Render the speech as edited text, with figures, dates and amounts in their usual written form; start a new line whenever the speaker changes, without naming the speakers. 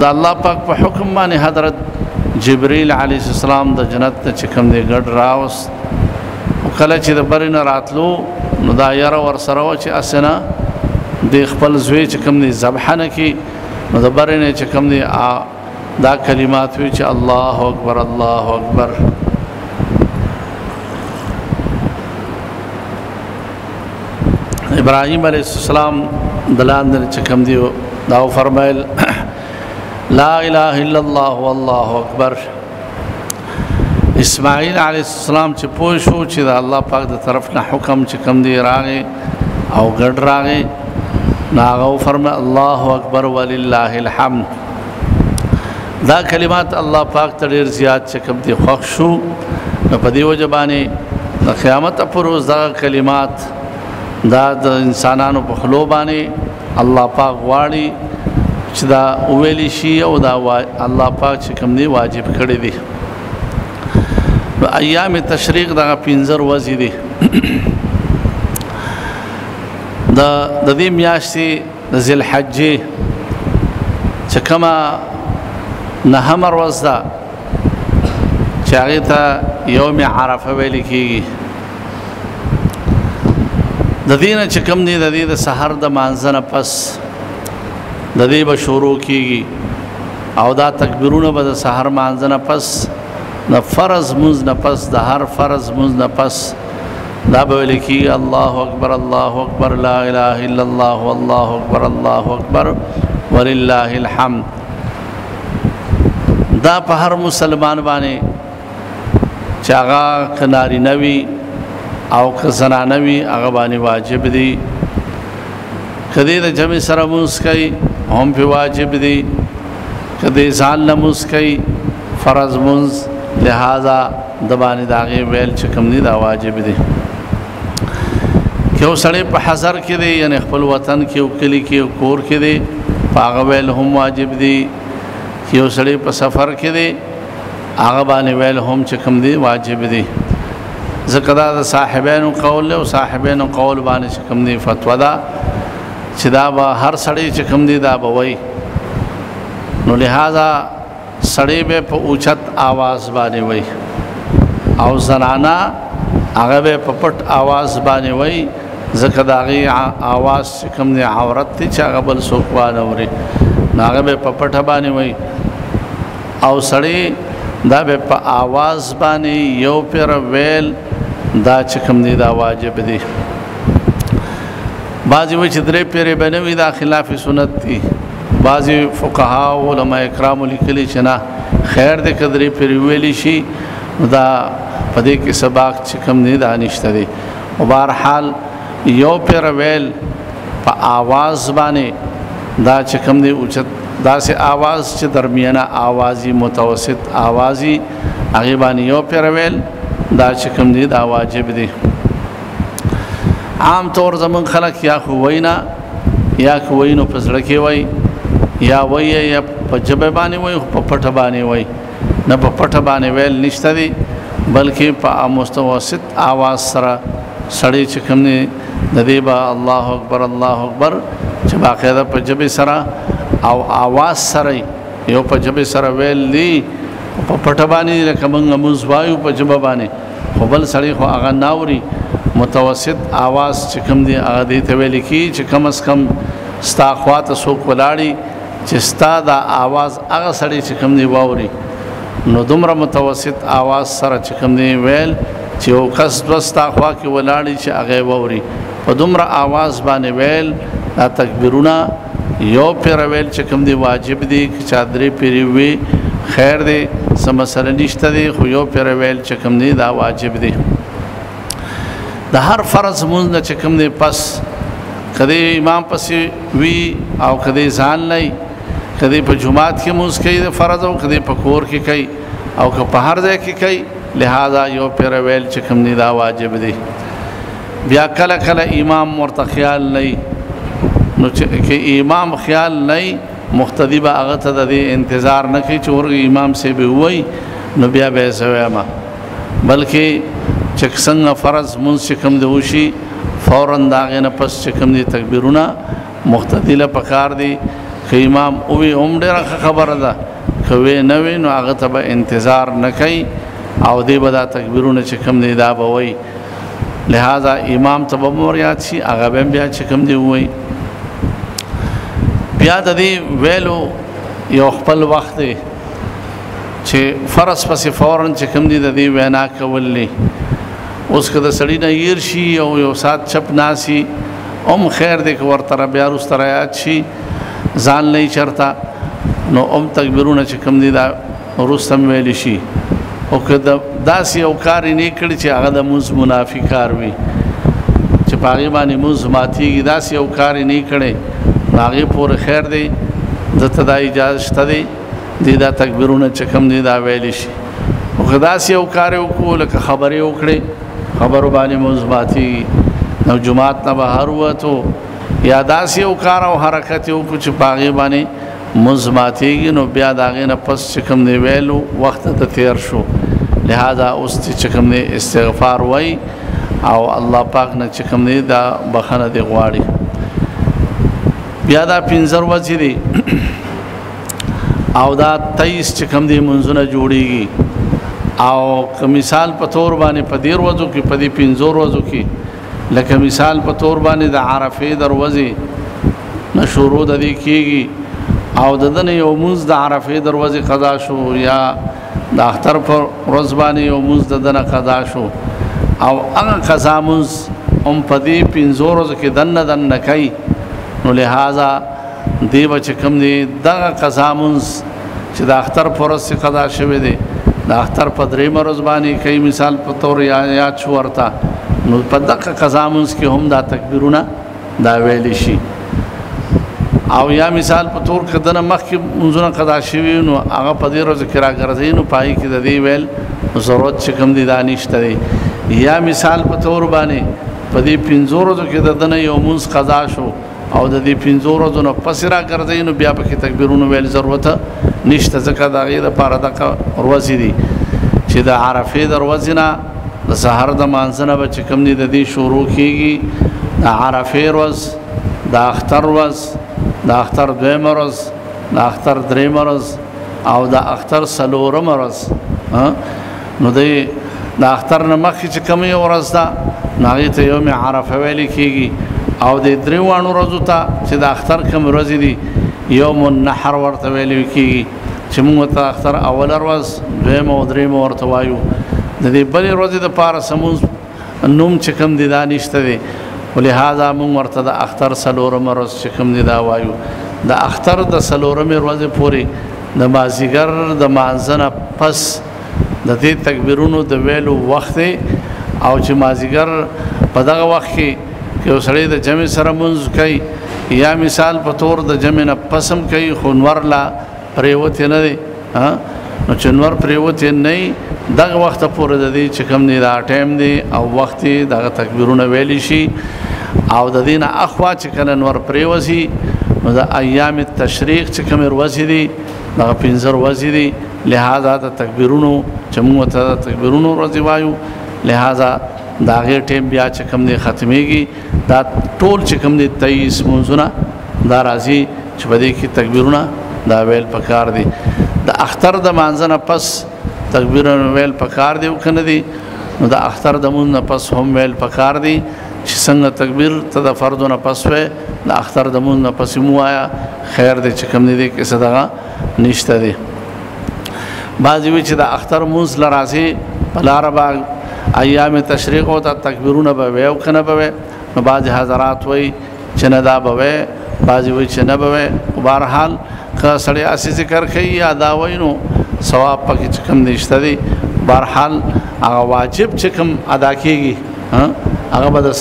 دا الله پاک په حکم باندې حضرت جبريل عليه السلام د جنت ته چې کوم دی ګډ راوست کله چې د برینه راتلو نو دا یاره ور سره و چې اسنه د خپل زوی چې کوم دی ذبح نه کی نو د برینه چې کوم دی دا کلمات وی چې الله اکبر الله اکبر. ابراهيم عليه السلام دلاندر چې کوم دی دا فرمایل لا اله الا الله والله اکبر. اسماعیل علیہ السلام چې پوه شو چې د الله پاک د طرف نه حکم چې کوم دی راغی او ګډ راغی ناغه فرمای الله اکبر ولله الحمد. دا کلمات الله پاک ته ډیر زیات چې کوم دی خوښ شو نو په دې وجه باندې د قیامت پر ورځ دا کلمات دا د انسانانو په خلو باندې الله پاک واړي چې دا ویلی شي او دا الله پاک چې کوم دی واجب کړی دی. ایام تشریق دا 15 ورځې دي د دې میاشتې د ذل حجې چې کومه نهم ورځ ده چې هغه ته یوم عرفه ویل کېږي. د دې نه چې کوم دی د دې د سحر د مانځنه پس د دې به شروع کېږي او دا تکبیرونه به د سحر مانځنه پس د فرض مونځ نه پس د هر فرض مونځ نه پس دا به ویل کېږي الله اکبر الله اکبر لا اله الا الله والله اکبر الله اکبر ولله الحمد. دا په هر مسلمان باندې چې هغه کناری نوي او که زنانه وي هغه باندې واجب دي. کدی د جمع سره مونځ کوي هم په واجب دي، کدی ځان نه مونځ کوي فرض مونځ لہذا د باندې داغه ویل چې کوم دي دا واجب دي. که وسړی په حضر کې دی یعنی خپل وطن کې او کلی کې او کور کې دی هغه ویل هم واجب دي. که وسړی په سفر کې دی هغه باندې ویل هم چې کوم دي واجب دي. ځکه دا د صاحبانو قول او صاحبانو قول باندې چې کوم دي فتوا ده چې دا به هر سړی چې کوم دي دا به وای نو لہذا سړی به په اوچت आवाज باندې وای او زنانا هغه به په پټ आवाज باندې وای ځکه دا غي आवाज چې کوم دي عورت ته چې هغه بل څوک وانه وري هغه به په پټ باندې وای او سړی دا به په आवाज باندې یو پر ویل دا چې کوم دي دا واجب دي. بعضی و چې درې پیرې بنوي دا خلاف سنت دي. بعضی فقها او علماء کرام لیکلي چې نه خیر دې کدرې پیرې ویلي شي دا پدې کې سبق چې کوم دي دا نشته دي. او بهر حال یو پر ویل په आवाज باندې دا چې کوم دي اوچت دا سه आवाज چې درمیانه आवाजي متوسط आवाजي هغه باندې یو پر ویل دا چې کوم دي دا واجب دي. عام طور زمون خلک یا خو وینا یا خو وینو پسړه کې وای یا وای یا په جبه باندې وای په پټه باندې وای نه په پټه باندې ویل نشته دي بلکې په متوسط आवाज سره سړی چې کوم دي د دې با الله اکبر الله اکبر چې باقاعده په جبه سره او आवाज سره یو په جبه سره ویل دي په پټه باندې لکه موږ موږ وایو په جبه باندې خو بل سړی خو هغه ناوري متوسط आवाज چې کوم دی هغه دې ته ویل کی چې کم از کم ستا خواته سو کولاړي چې ستا دا आवाज هغه سړی چې کوم دی واوري نو دومره متوسط आवाज سره چې کوم دی ویل چې او کس دوستا خوا کې ولاړي چې هغه واوري په دومره आवाज باندې ویل دا تکبیرونه یو پر ویل چې کوم دی واجب دي چې درې پیری وي خیر دی سم مسله نشته دی خو یو پر ویل چې کوم دی دا واجب دی. د هر فرض مونږ نه چې کوم دی پس کدی امام پسې وی او کدی ځان لای کدی په جمعات کې مونږ کوي د فرض او کدی په کور کې کوي او که په هر ځای کې کوي لہذا یو پر ویل چې کوم دی دا واجب دی. بیا کله کله امام مرتخیال لای نو چې امام خیال لای مقتدی به هغه ته د انتظار نه کوي چې ورغه امام سی به وای نو بیا به سویما بلکې چې څنګه فرض مونږ کوم دی وشي فوراً داغه نه پس چې کوم دی تکبیرونه مقتدی له پکار دی که امام اوی هم ډیره خبره ده، که وی نه وي نو هغه ته به انتظار نه کوي او دی به دا تکبیرونه چې کوم دی دا به وایي. لہذا امام ته به مور یاد شي، هغه به بیا چې کوم دی ووایي. بیا د دې ویلو یو خپل وخت دی چې فرض پسې فوراً چې کوم دی د دې وینا کول دی. اوس که د سړي نه هیر شي او یو ساعت چپ ناسي هم خیر دی، که ورته بیا وروسته رایاد شي ځان نه چرته نو هم تکبیرونه چې کوم دی دا وروسته هم ویلی شي. او که داسې یو کار یې نه کړي چې هغه د مونځ منافي کار وي چې په هغې باندې مونځ ماتېږي، داسې یو کار یې نه کړی نو هغې پورې خیر دی، دته دا اجازه شته دی دا تکبیرونه چې کوم دی دا ویلی شي. او که داسې یو کار یې وکړو لکه خبرې وکړې، خبرو باندې مونځ ماتېږي نو جماعت نه بهر ووتو، یا داسې یو کار او حرکت یې وکړو چې په هغې باندې مونځ ماتېږي نو بیا د هغې نه پس چې کوم دی ویلو وخت ته تیر شو. لہذا اوس چې کوم دی استغفار وایي او الله پاک نه چې کوم دی دا بخښنه دی غواړي. بیا دا 15 ورځې دي او دا 23 چې کوم دی منځونه جوړیږي. او که مثال په طور باندې په دې ورځو کې په دې 15 ورځو کې لکه مثال په طور باندې د عرفې دروازې نه شروع د دې کېږي او د دنه یو مونځ د عرفې دروازې قضا شو، یا د اختر پر ورځ باندې یو مونځ د دنه قضا شو او هغه قضا مونځ هم په دې 15 ورځو کې دنه کوي. نو لہذا دی به چې کوم دی دغه قضا مونځ چې د اختر پر ورځ قضا شوی دی د اختر په 3 ورځ باندې کوي مثال په طور یاد شو ورته، نو په دغه قضا مونځ کې هم دا تکبیرونه دا ویلی شي. او یا مثال په طور کې دنه مخکې منځونه قضا شوي نو هغه په دې ورځو کې راګرځي نو پای کې د دې ویل ضرورت چې کوم دی دا نشته دی. یا مثال په طور باندې په دې 15 ورځو کې د دنه یو منځ قضا شو او د دې 15 ورځو نه پس راګرځي نو بیا پکې تکبیرونه ویل ضرورت نشته، ځکه د هغې دپاره دغه ورځې دي چې د عرفې د ورځې نه د سحر د مانځه نه به چې کوم دی د دې شروع کېږي. د عرفې ورځ، د اختر ورځ، د اختر 2 ورځ، د اختر 3 ورځ او د اختر 4 ورځ. نو د اختر نه مخکې چې کومه یو ورځ ده نو هغې ته یوم عرفه ویلی کېږي او د 3 ورځو ته چې د اختر کوم ورځې دي یوم النحر ورته ویلی کېږي چې موږ ته اختر اوله ورځ، 2 او 3 ورته وایو. د دې بلې ورځې دپاره سمونځ نوم چې کوم دی دا نشته دی، ولهذا موږ ورته د اختر 4 ورځ چې کوم دی دا وایو. د اختر د 4 ورځې پورې د مازدیګر د مانځه نه پس د دې تکبیرونو د ویلو وخت دی او چې مازدیګر په دغه وخت کې یو سړی د جمع سره مونځ کوي یا مثال په طور د جمع نه پسم کوي خو نور لا پریوتې نه دی، نو چې نور پریوتې نه دغه وخت پورې د دې چې کوم دی دا ټایم دی او وخت دغه تکبیرونه ویلی شي. او د دې نه اخوا چې کله نور پریوځي نو د ایام التشریق چې کومې ورځې دي دغه 15 ورځې دي، لہذا د تکبیرونو چې موږ ته د تکبیرونو ورځې وایو، لہذا د هغې ټیم بیا چې کوم دی ختمیږي. دا ټول چې کوم دی 23 منځونه دا راځي چې په دې کې تکبیرونه دا ویل پکار دي. د اختر د مانځه نه پس تکبیرونه ویل پکار دی او که نه دي نو د اختر د مونځ نه پس هم ویل پکار دي چې څنګه تکبیر ته د فردو نه پس وی د اختر د مونځ نه پس مو وایا خیر دی چې کوم دی کې څه دغه نشته دی. بعضې وي چې د اختر مونځ له راځي په لاره به ایام تشریق او ته تکبیرونه به وی او که نه به وی، نو بعضې حضرات وایي چې نه دا به وی، بعضې وایي چې نه به وی. بهرحال که سړی هسې ذکر کوي یا دا وایي نو ثواب پکې چې کوم دی شته دی. بهرحال هغه واجب چې کوم ادا کېږي هغه به د